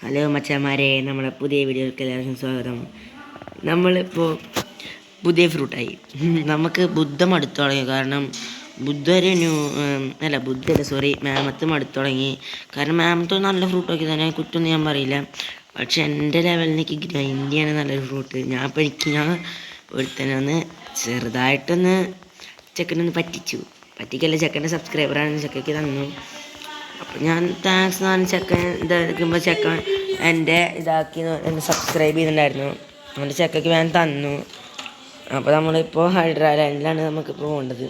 Hello മച്ചാന്മാരെ, നമ്മുടെ പുതിയ വീഡിയോയിലേക്ക് എല്ലാവർക്കും സ്വാഗതം. നമ്മളിപ്പോൾ പുതിയ ഫ്രൂട്ടായി. നമുക്ക് ബുദ്ധം അടുത്തു തുടങ്ങി. കാരണം മാമത്തും അടുത്തു തുടങ്ങി. കാരണം മാമത്ത് നല്ല ഫ്രൂട്ടൊക്കെ തന്നെ, കുറ്റൊന്നും ഞാൻ പറയില്ല. പക്ഷെ എൻ്റെ ലെവലിലേക്ക് ഗ്രൈൻഡ് ചെയ്യാണ് നല്ലൊരു ഫ്രൂട്ട്. ഞാൻ ഒരുത്തനെ ഒന്ന് ചെറുതായിട്ടൊന്ന് ചെക്കനൊന്ന് പറ്റിക്കല്ല. ചെക്കൻ്റെ സബ്സ്ക്രൈബറാണ്, ചെക്കയ്ക്ക് തന്നു. അപ്പോൾ ഞാൻ താങ്ക്സ് എന്ന് പറഞ്ഞ് ചെക്കൻ ഇതാക്കുമ്പോൾ ചെക്കൻ എൻ്റെ എന്നെ സബ്സ്ക്രൈബ് ചെയ്തിട്ടുണ്ടായിരുന്നു. എൻ്റെ ചെക്കയ്ക്ക് ഞാൻ തന്നു. അപ്പോൾ നമ്മളിപ്പോൾ ഹൈഡ്രാ ലാൻഡിലാണ് നമുക്കിപ്പോൾ പോകേണ്ടത്.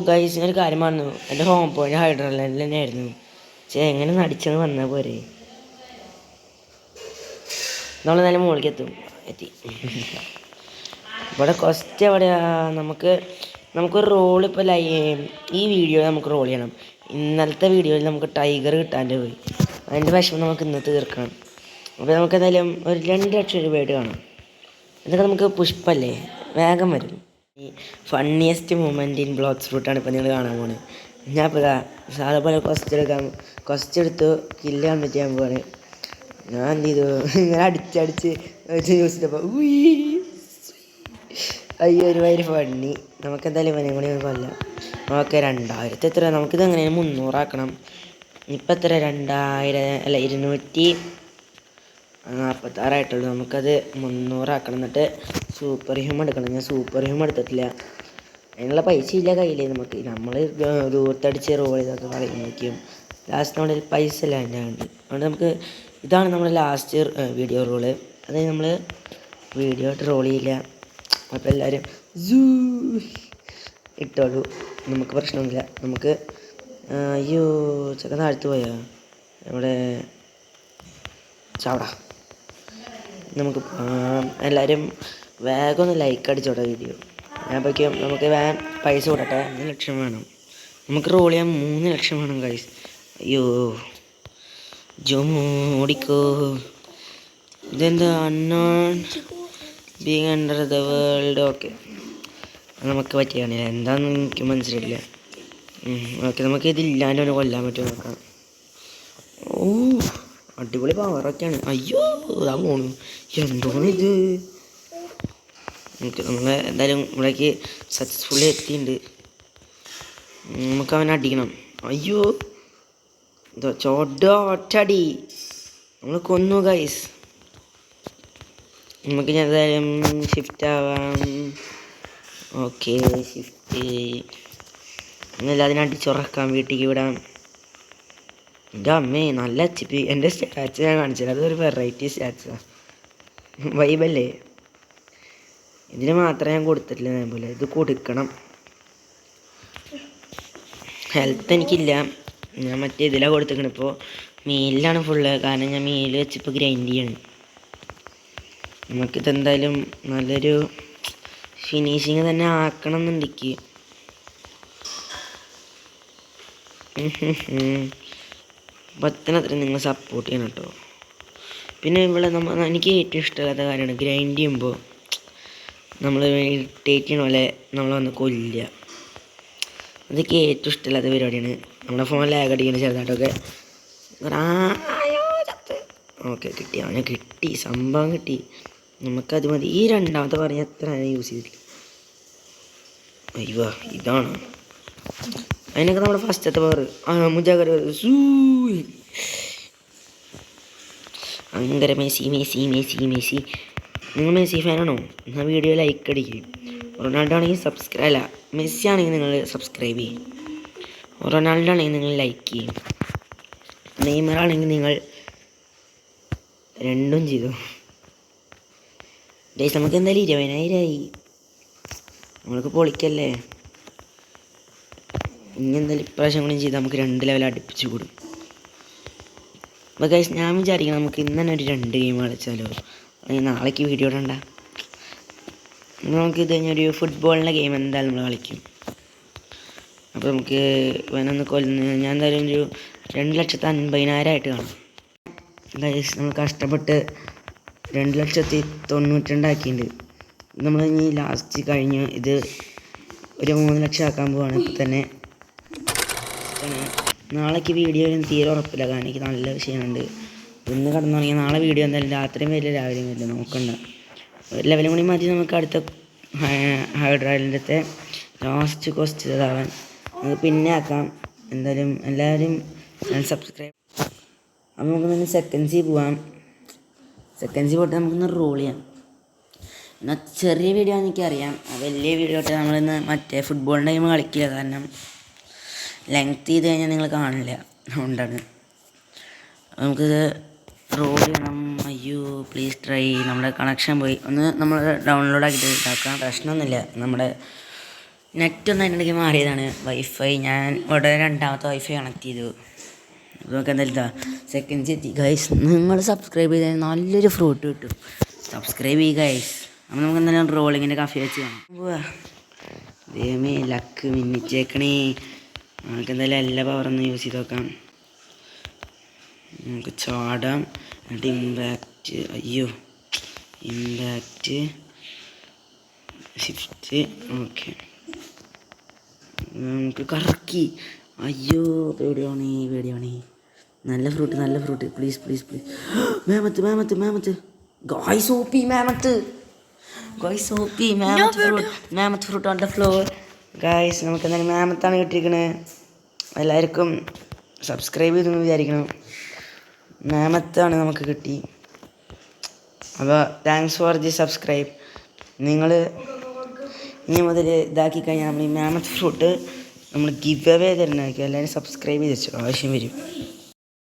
ഗൈസ്, ഞാനൊരു കാര്യം പറഞ്ഞു. എൻ്റെ ഹോം പോയിൻ്റ് ഹൈഡ്രാ ലാൻഡിൽ തന്നെയായിരുന്നു. എങ്ങനെ നടിച്ചെന്ന് വന്നാൽ പോരെ. നമ്മൾ നല്ല മുകളിലേക്ക് എത്തി. ഇവിടെ കൊസ്റ്റ് എവിടെയാ? നമുക്കൊരു റോൾ ഇപ്പോൾ ഈ വീഡിയോയിൽ നമുക്ക് റോൾ ചെയ്യണം. ഇന്നലത്തെ വീഡിയോയിൽ നമുക്ക് ടൈഗർ കിട്ടാണ്ട് പോയി. അതിൻ്റെ വിഷമം നമുക്ക് ഇന്ന് തീർക്കണം. അപ്പോൾ നമുക്ക് എന്തായാലും ഒരു 2 ലക്ഷം രൂപയായിട്ട് കാണാം. ഇതൊക്കെ നമുക്ക് പുഷ്പല്ലേ, വേഗം വരും. ഈ ഫണ്ണിയസ്റ്റ് മൂമെൻറ്റ് ഇൻ ബ്ലോക്സ് ഫ്രൂട്ടാണ് ഇപ്പോൾ നിങ്ങൾ കാണാൻ പോകുന്നത്. ഞാൻ ഇപ്പോൾ സാധാ പോലെ കൊസ്റ്റ് എടുത്തു കില്ല് കമ്മിറ്റ് ചെയ്യാൻ പോവാണ്. ഞാൻ എന്ത് ചെയ്തു, ഇങ്ങനെ അടിച്ചടിച്ച് യൂസ് ചെയ്തപ്പോൾ ഒരുമാതിരി ഫണ്ണി. നമുക്കെന്തായാലും ഇവനെ കൂടി കൊല്ലാം. ഓക്കെ, 2000 എത്ര? നമുക്കിത് എങ്ങനെയാണ് 300 ആക്കണം. ഇപ്പം എത്ര? 246 ആയിട്ടുള്ളൂ. നമുക്കത് 300 ആക്കണം. എന്നിട്ട് സൂപ്പർ ഹ്യൂമൻ എടുക്കണം. ഞാൻ സൂപ്പർ ഹ്യൂമൻ എടുത്തിട്ടില്ല, അതിനുള്ള പൈസ ഇല്ല കയ്യിൽ. നമ്മൾ ദൂരത്തടിച്ച് റോൾ ചെയ്തൊക്കെ കളയുമ്പോഴേക്കും ലാസ്റ്റ് നമ്മുടെ പൈസ ഇല്ല എൻ്റെ ഉണ്ട്. അതുകൊണ്ട് ഇതാണ് നമ്മുടെ ലാസ്റ്റ് വീഡിയോ റോള്. അത് നമ്മൾ വീഡിയോ ആയിട്ട് റോൾ ചെയ്യില്ല. അപ്പോൾ എല്ലാവരും ഇട്ടോളൂ, നമുക്ക് പ്രശ്നമൊന്നുമില്ല. നമുക്ക് ചെക്കൻ താഴ്ത്തു പോയാ നമ്മുടെ ചാവട. നമുക്ക് എല്ലാവരും വേഗം ഒന്ന് ലൈക്ക് അടിച്ചോട്ടെ വീഡിയോ. ഞാനപ്പോഴേക്കും നമുക്ക് വേഗം പൈസ കൊടുക്കട്ടെ. 3 ലക്ഷം വേണം. നമുക്ക് റോൾ ചെയ്യാൻ 3 ലക്ഷം വേണം ഗൈസ്. ഓടിക്കോ. ഇതെന്താ unknown being under the world? Okay, നമുക്ക് പറ്റിയാണില്ല. എന്താണെന്ന് എനിക്ക് മനസ്സിലായില്ല. ഓക്കെ, നമുക്ക് ഇതില്ലാണ്ട് അവനെ കൊല്ലാൻ പറ്റുമോ നോക്കാം. അടിപൊളി പവറൊക്കെയാണ്. ഇതാ പോണു. എന്തോന്ന് ഇത്? നമ്മൾ എന്തായാലും ഇവിടേക്ക് സക്സസ്ഫുള്ളി എത്തിയിട്ടുണ്ട്. നമുക്ക് അവനെ അടിക്കണം. ഒറ്റടി നമ്മൾ കൊന്നു ഗൈസ്. നമുക്ക് ഞാൻ എന്തായാലും ഷിഫ്റ്റ് ആവാം. Okay, shift. എല്ലാത്തിനും അടിച്ചുറക്കാം, വീട്ടിലേക്ക് വിടാം. എൻ്റെ അമ്മേ, നല്ല HP. എൻ്റെ സ്റ്റാറ്റ്സ് ഞാൻ കാണിച്ചില്ല, അതൊരു വെറൈറ്റി സ്റ്റാറ്റ്സാണ്. വൈബല്ലേ? ഇതിന് മാത്രമേ ഞാൻ കൊടുത്തിട്ടില്ല. അതേപോലെ ഇത് കൊടുക്കണം. ഹെൽത്ത് എനിക്കില്ല, ഞാൻ മറ്റേ ഇതിലാണ് കൊടുത്തിരിക്കണം. ഇപ്പോൾ മീലിലാണ് ഫുള്ള്. കാരണം ഞാൻ മീൽ വെച്ചിപ്പോൾ ഗ്രൈൻഡ് ചെയ്യണം. നമുക്കിതെന്തായാലും നല്ലൊരു ഫിനിഷിങ് തന്നെ ആക്കണം എന്നുണ്ടെങ്കിൽ പത്തിനത്ര നിങ്ങൾ സപ്പോർട്ട് ചെയ്യണം കേട്ടോ. പിന്നെ ഇവിടെ എനിക്ക് ഏറ്റവും ഇഷ്ടമില്ലാത്ത കാര്യമാണ് ഗ്രൈൻഡ് ചെയ്യുമ്പോൾ നമ്മൾ ഇറിറ്റേറ്റ് ചെയ്യണ പോലെ നമ്മൾ വന്ന് കൊല്ലുക. അതൊക്കെ ഏറ്റവും ഇഷ്ടമില്ലാത്ത പരിപാടിയാണ്. നമ്മുടെ ഫോൺ ലാഗ് അടിക്കണം ചെറുതായിട്ടൊക്കെ. ഓക്കെ, കിട്ടി, അവനെ കിട്ടി, സംഭവം കിട്ടി. നമുക്കത് മതി. ഈ രണ്ടാമത്തെ പറഞ്ഞ എത്ര യൂസ് ചെയ്തിട്ടില്ല. ഇതാണ് അതിനൊക്കെ നമ്മുടെ ഫസ്റ്റത്തെ പവർ. അങ്ങനെ മെസ്സി. നിങ്ങൾ മെസ്സി ഫാനാണോ? എന്നാൽ വീഡിയോ ലൈക്ക് അടിക്കും. റൊണാൾഡോ ആണെങ്കിൽ മെസ്സി ആണെങ്കിൽ നിങ്ങൾ സബ്സ്ക്രൈബ് ചെയ്യും. റൊണാൾഡോ ആണെങ്കിൽ നിങ്ങൾ ലൈക്ക് ചെയ്യും. നെയ്മർ ആണെങ്കിൽ നിങ്ങൾ രണ്ടും ചെയ്തു. ഗൈസ്, നമുക്ക് എന്തായാലും 20,000 നമ്മൾക്ക് പൊളിക്കല്ലേ. ഇനി എന്തായാലും ഇപ്രാവശ്യം കൂടി ചെയ്താൽ നമുക്ക് 2 ലെവൽ അടുപ്പിച്ച് കൂടും. അപ്പോൾ ഗൈസ്, ഞാൻ വിചാരിക്കണം നമുക്ക് ഇന്ന് തന്നെ ഒരു 2 ഗെയിം കളിച്ചാലോ. അല്ലെങ്കിൽ നാളേക്ക് വീഡിയോ ഇടണ്ട. നമുക്ക് ഇത് കഴിഞ്ഞൊരു ഫുട്ബോളിൻ്റെ ഗെയിം എന്തായാലും നമ്മൾ കളിക്കും. അപ്പോൾ നമുക്ക് വേണമെന്ന് ഞാൻ എന്തായാലും ഒരു 2,50,000 കാണും. ഗൈസ്, നമ്മൾ കഷ്ടപ്പെട്ട് 2,92,000 ആക്കിയിട്ടുണ്ട്. നമ്മൾ ഇനി ലാസ്റ്റ് കഴിഞ്ഞ് ഇത് ഒരു 3 ലക്ഷം ആക്കാൻ പോവാണ്. ഇപ്പം തന്നെ നാളേക്ക് വീഡിയോ തീരെ ഉറപ്പില്ല, കാരണം എനിക്ക് നല്ല വിഷയമുണ്ട്. ഇന്ന് കിടന്നു തുടങ്ങി നാളെ വീഡിയോ എന്തായാലും രാത്രിയും വരില്ല രാവിലെയും വരില്ല, നോക്കണ്ട. ഒരു ലെവലും കൂടി മാറ്റി നമുക്ക് അടുത്ത ഹൈഡ്രാലിൻ്റെ ലാസ്റ്റ് ക്വസ്റ്റ് ഇതാവാൻ നമുക്ക് പിന്നെ ആക്കാം. എന്തായാലും എല്ലാവരും സബ്സ്ക്രൈബ്. അപ്പോൾ നമുക്കൊന്ന് സെക്കൻഡ്സിൽ പോവാം. സെക്കൻഡ്സിൽ പോയിട്ട് നമുക്കൊന്ന് റോൾ ചെയ്യാം. എന്നാൽ ചെറിയ വീഡിയോ എനിക്കറിയാം, വലിയ വീഡിയോ ആയിട്ട് നമ്മളിന്ന് മറ്റേ ഫുട്ബോളിൻ്റെ ഗെയിം കളിക്കില്ല, കാരണം ലെങ്ത് ചെയ്ത് കഴിഞ്ഞാൽ നിങ്ങൾ കാണില്ല, അതുകൊണ്ടാണ്. നമുക്കിത് റോൾ ചെയ്യണം. അയ്യോ പ്ലീസ് ട്രൈ. നമ്മുടെ കണക്ഷൻ പോയി, ഒന്ന് നമ്മൾ ഡൗൺലോഡ് ആക്കിയിട്ട് ഇതാക്കാം. പ്രശ്നമൊന്നുമില്ല, നമ്മുടെ നെറ്റൊന്നും അതിനിടയ്ക്ക് മാറിയതാണ്. വൈഫൈ ഞാൻ ഇവിടെ രണ്ടാമത്തെ വൈഫൈ കണക്ട് ചെയ്തു. നമുക്ക് എന്തായാലും സെക്കൻഡ്സ് എത്തി ഗൈസ്. നിങ്ങൾ സബ്സ്ക്രൈബ് ചെയ്താൽ നല്ലൊരു ഫ്രൂട്ട് കിട്ടും. സബ്സ്ക്രൈബ് ചെയ്യുക ഗൈസ്. അപ്പോൾ നമുക്ക് എന്തായാലും റോളിങ്ങിൻ്റെ കഫേ വെച്ച് കാണാം. ദൈവമേ ലക്ക് മിന്നിച്ചേക്കണേ. നമുക്ക് എന്തായാലും എല്ലാ പവറൊന്ന് യൂസ് ചെയ്ത് നോക്കാം. നമുക്ക് ചാടാം. എന്നിട്ട് ഇമ്പാക്റ്റ്, അയ്യോ ഇമ്പാക്റ്റ് ഷിഫ്റ്റ്, ഓക്കെ. നമുക്ക് കറക്കി. അയ്യോ പേടിയാണേ. നല്ല fruit please mammoth guys OP mammoth fruit on the floor. Guys നമുക്ക് എന്തായാലും മാമത്താണ് കിട്ടിയിരിക്കണേ. എല്ലാവർക്കും സബ്സ്ക്രൈബ് ചെയ്തെന്ന് വിചാരിക്കണം. മാമത്താണ് നമുക്ക് കിട്ടി. അപ്പോൾ താങ്ക്സ് ഫോർ ദി സബ്സ്ക്രൈബ്. നിങ്ങൾ ഇനി മുതൽ ഇതാക്കി കഴിഞ്ഞാൽ നമ്മൾ ഈ മാമത്ത് ഫ്രൂട്ട് നമ്മൾ ഗിവ് അവേ തരുന്നതായിരിക്കും. എല്ലാവരും സബ്സ്ക്രൈബ് ചെയ്ത് വെച്ചോ, ആവശ്യം വരും.